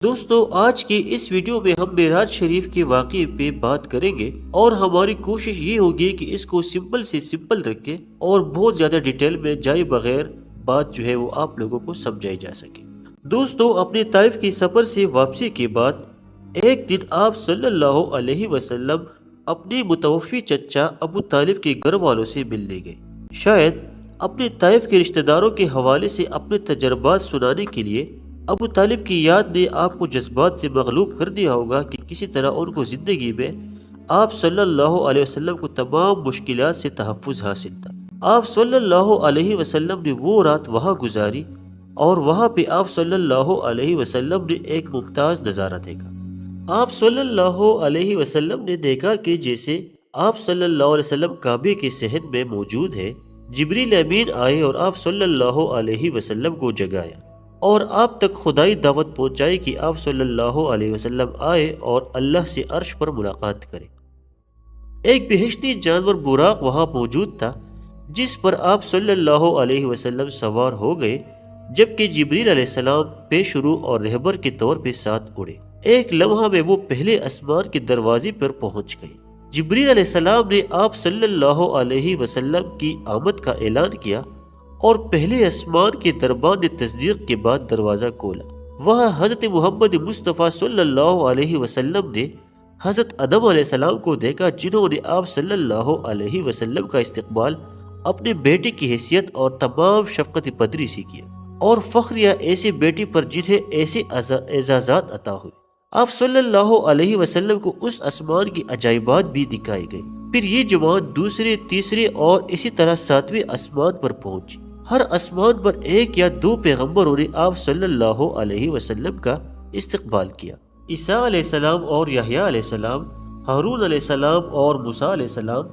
دوستو آج کی اس ویڈیو میں ہم معراج شریف کے واقعے پہ بات کریں گے اور ہماری کوشش یہ ہوگی کہ اس کو سمپل سے سمپل رکھیں اور بہت زیادہ ڈیٹیل میں جائے بغیر بات جو ہے وہ آپ لوگوں کو سمجھائی جا سکے۔ دوستو اپنے طائف کی سفر سے واپسی کے بعد ایک دن آپ صلی اللہ علیہ وسلم اپنے متوفی چچا ابو طالب کے گھر والوں سے ملنے گئے۔ شاید اپنے طائف کے رشتہ داروں کے حوالے سے اپنے تجربات سنانے کے لیے ابو طالب کی یاد نے آپ کو جذبات سے مغلوب کر دیا ہوگا کہ کسی طرح ان کو زندگی میں آپ صلی اللہ علیہ وسلم کو تمام مشکلات سے تحفظ حاصل تھا۔ آپ صلی اللہ علیہ وسلم نے وہ رات وہاں گزاری اور وہاں پہ آپ صلی اللہ علیہ وسلم نے ایک ممتاز نظارہ دیکھا۔ آپ صلی اللہ علیہ وسلم نے دیکھا کہ جیسے آپ صلی اللہ علیہ وسلم کعبے کے صحن میں موجود ہے، جبریل امین آئے اور آپ صلی اللہ علیہ وسلم کو جگایا اور آپ تک خدائی دعوت پہنچائی کہ آپ صلی اللہ علیہ وسلم آئے اور اللہ سے عرش پر ملاقات کرے۔ ایک بہشتی جانور براق وہاں موجود تھا جس پر آپ صلی اللہ علیہ وسلم سوار ہو گئے، جبکہ جبریل علیہ السلام پیش رو اور رہبر کے طور پہ ساتھ اڑے۔ ایک لمحہ میں وہ پہلے آسمان کے دروازے پر پہنچ گئے۔ جبریل علیہ السلام نے آپ صلی اللہ علیہ وسلم کی آمد کا اعلان کیا اور پہلے آسمان کے دربان نے تصدیق کے بعد دروازہ کھولا۔ وہاں حضرت محمد مصطفیٰ صلی اللہ علیہ وسلم نے حضرت آدم علیہ السلام کو دیکھا، جنہوں نے آپ صلی اللہ علیہ وسلم کا استقبال اپنے بیٹے کی حیثیت اور تمام شفقت پدری سے کیا اور فخر یا ایسے بیٹے پر جنہیں ایسے اعزازات عطا ہوئے۔ آپ صلی اللہ علیہ وسلم کو اس آسمان کی عجائبات بھی دکھائی گئی۔ پھر یہ جماعت دوسرے، تیسرے اور اسی طرح 7ویں آسمان پر پہنچی۔ ہر آسمان پر ایک یا دو پیغمبروں نے آپ صلی اللہ علیہ وسلم کا استقبال کیا۔ عیسیٰ علیہ السلام اور یحییٰ علیہ السلام، ہارون علیہ السلام اور موسیٰ علیہ السلام،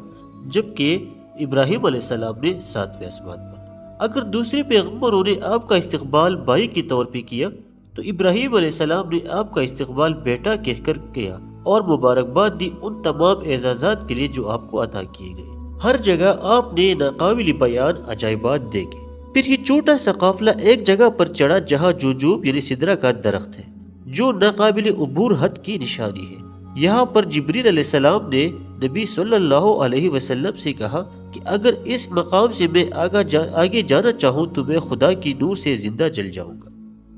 جبکہ ابراہیم علیہ السلام نے 7ویں آسمان پر۔ اگر دوسرے پیغمبروں نے آپ کا استقبال بھائی کے طور پہ کیا تو ابراہیم علیہ السلام نے آپ کا استقبال بیٹا کہہ کر کیا اور مبارکباد دی ان تمام اعزازات کے لیے جو آپ کو عطا کیے گئے۔ ہر جگہ آپ نے ناقابل بیان عجائبات دیکھے۔ پھر یہ چھوٹا سا قافلہ ایک جگہ پر چڑھا جہاں جوجوب یعنی سدرہ کا درخت ہے، جو ناقابل عبور حد کی نشانی ہے۔ یہاں پر جبریل علیہ السلام نے نبی صلی اللہ علیہ وسلم سے کہا کہ اگر اس مقام سے میں آگے جانا چاہوں تو میں خدا کی نور سے زندہ جل جاؤں گا،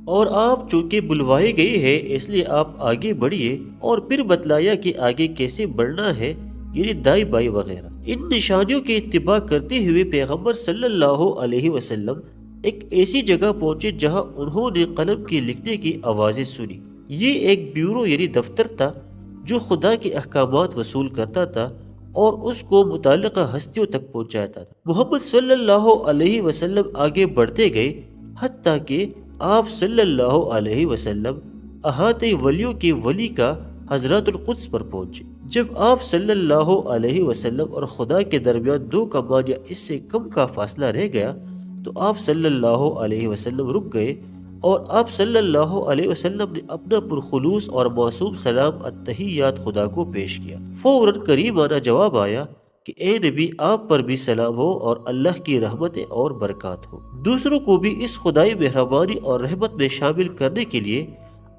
اور آپ چونکہ بلوائے گئے ہیں اس لیے آپ آگے بڑھیے، اور پھر بتلایا کہ آگے کیسے بڑھنا ہے، یعنی دائیں بائیں وغیرہ۔ ان نشانیوں کی اتباع کرتے ہوئے پیغمبر صلی اللہ علیہ وسلم ایک ایسی جگہ پہنچے جہاں انہوں نے قلم کی لکھنے کی آوازیں سنی۔ یہ ایک بیورو یعنی دفتر تھا جو خدا کے احکامات وصول کرتا تھا اور اس کو متعلقہ ہستیوں تک پہنچاتا تھا۔ محمد صلی اللہ علیہ وسلم آگے بڑھتے گئے حتیٰ کہ آپ صلی اللہ علیہ وسلم احاطہ ولیوں کے ولی کا حضرات القدس پر پہنچے۔ جب آپ صلی اللہ علیہ وسلم اور خدا کے درمیان 2 کمان یا اس سے کم کا فاصلہ رہ گیا تو آپ صلی اللہ علیہ وسلم رک گئے اور آپ صلی اللہ علیہ وسلم نے اپنا پرخلوص اور معصوم سلام التحیات خدا کو پیش کیا۔ فوراً کریمانہ جواب آیا کہ اے نبی، آپ پر بھی سلام ہو اور اللہ کی رحمتیں اور برکات ہو۔ دوسروں کو بھی اس خدائی مہربانی اور رحمت میں شامل کرنے کے لیے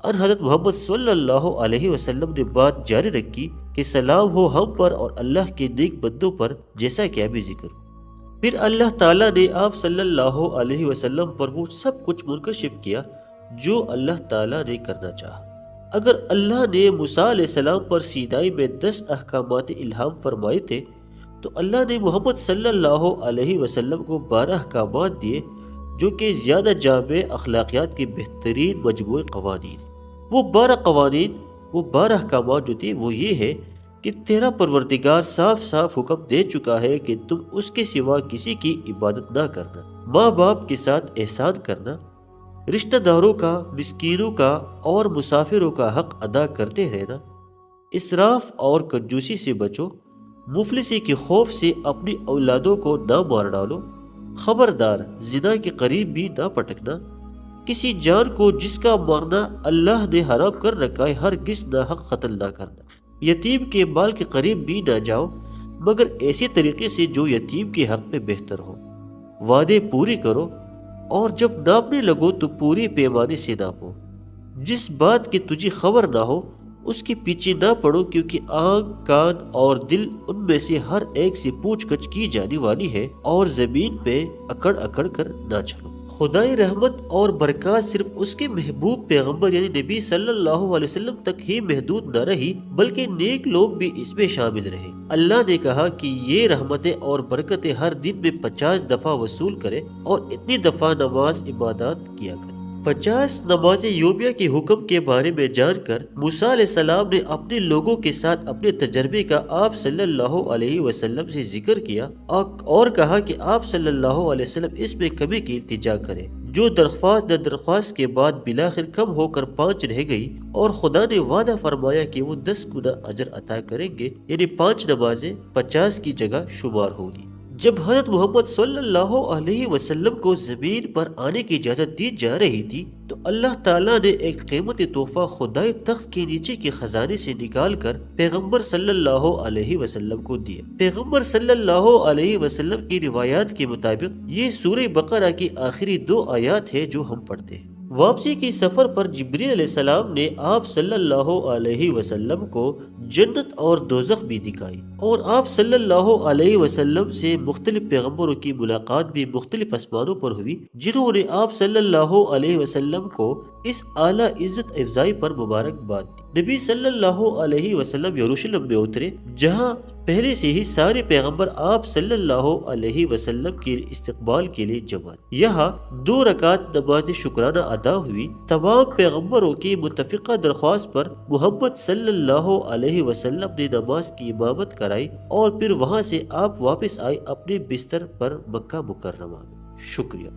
ان حضرت محمد صلی اللہ علیہ وسلم نے بات جاری رکھی کہ سلام ہو ہم پر اور اللہ کے نیک بندوں پر، جیسا کہ ابھی ذکر ہو۔ پھر اللہ تعالیٰ نے آپ صلی اللہ علیہ وسلم پر وہ سب کچھ منکشف کیا جو اللہ تعالیٰ نے کرنا چاہا۔ اگر اللہ نے موسیٰ علیہ السلام پر سینائی میں 10 احکامات الہام فرمائے تھے تو اللہ نے محمد صلی اللہ علیہ وسلم کو 12 احکامات دیے، جو کہ زیادہ جامع اخلاقیات کے بہترین مجموعے قوانین۔ وہ 12 احکامات جو تھے وہ یہ ہے کہ تیرا پروردگار صاف صاف حکم دے چکا ہے کہ تم اس کے سوا کسی کی عبادت نہ کرنا، ماں باپ کے ساتھ احسان کرنا، رشتہ داروں کا، مسکینوں کا اور مسافروں کا حق ادا کرتے رہنا، اسراف اور کنجوسی سے بچو، مفلسی کے خوف سے اپنی اولادوں کو نہ مار ڈالو، خبردار زنا کے قریب بھی نہ پٹکنا، کسی جان کو جس کا مارنا اللہ نے حرام کر رکھا ہے ہرگز ناحق قتل نہ کرنا، یتیم کے مال کے قریب بھی نہ جاؤ مگر ایسے طریقے سے جو یتیم کے حق میں بہتر ہو، وعدے پورے کرو اور جب ناپنے لگو تو پوری پیمانے سے ناپو، جس بات کی تجھے خبر نہ ہو اس کے پیچھے نہ پڑو، کیونکہ آنکھ، کان اور دل ان میں سے ہر ایک سے پوچھ گچھ کی جانے والی ہے، اور زمین پہ اکڑ اکڑ کر نہ چلو۔ خدائی رحمت اور برکات صرف اس کے محبوب پیغمبر یعنی نبی صلی اللہ علیہ وسلم تک ہی محدود نہ رہی، بلکہ نیک لوگ بھی اس میں شامل رہے۔ اللہ نے کہا کہ یہ رحمتیں اور برکتیں ہر دن میں 50 دفعہ وصول کرے اور اتنی دفعہ نماز عبادات کیا کرے۔ 50 نماز یومیہ کے حکم کے بارے میں جان کر موسیٰ علیہ السلام نے اپنے لوگوں کے ساتھ اپنے تجربے کا آپ صلی اللہ علیہ وسلم سے ذکر کیا اور کہا کہ آپ صلی اللہ علیہ وسلم اس میں کمی کی التجا کریں، جو درخواست در درخواست کے بعد بالآخر کم ہو کر 5 رہ گئی، اور خدا نے وعدہ فرمایا کہ وہ 10 گنا اجر عطا کریں گے، یعنی 5 نمازیں 50 کی جگہ شمار ہوگی۔ جب حضرت محمد صلی اللہ علیہ وسلم کو زمین پر آنے کی اجازت دی جا رہی تھی تو اللہ تعالیٰ نے ایک قیمتی تحفہ خدائی تخت کے نیچے کے خزانے سے نکال کر پیغمبر صلی اللہ علیہ وسلم کو دیا۔ پیغمبر صلی اللہ علیہ وسلم کی روایات کے مطابق یہ سورہ بقرہ کی آخری 2 آیات ہے جو ہم پڑھتے ہیں۔ واپسی کی سفر پر جبریل علیہ السلام نے آپ صلی اللہ علیہ وسلم کو جنت اور دوزخ بھی دکھائی، اور آپ صلی اللہ علیہ وسلم سے مختلف پیغمبروں کی ملاقات بھی مختلف آسمانوں پر ہوئی، جنہوں نے آپ صلی اللہ علیہ وسلم کو اس اعلیٰ عزت افزائی پر مبارکباد دی۔ نبی صلی اللہ علیہ وسلم یروشلم میں اترے، جہاں پہلے سے ہی سارے پیغمبر آپ صلی اللہ علیہ وسلم کے استقبال کے لیے جمع۔ یہاں 2 رکعت نماز شکرانہ ادا ہوئی۔ تمام پیغمبروں کی متفقہ درخواست پر محمد صلی اللہ علیہ وسلم نے نماز کی امامت کرائی، اور پھر وہاں سے آپ واپس آئے اپنے بستر پر مکہ مکرمہ میں۔ شکریہ۔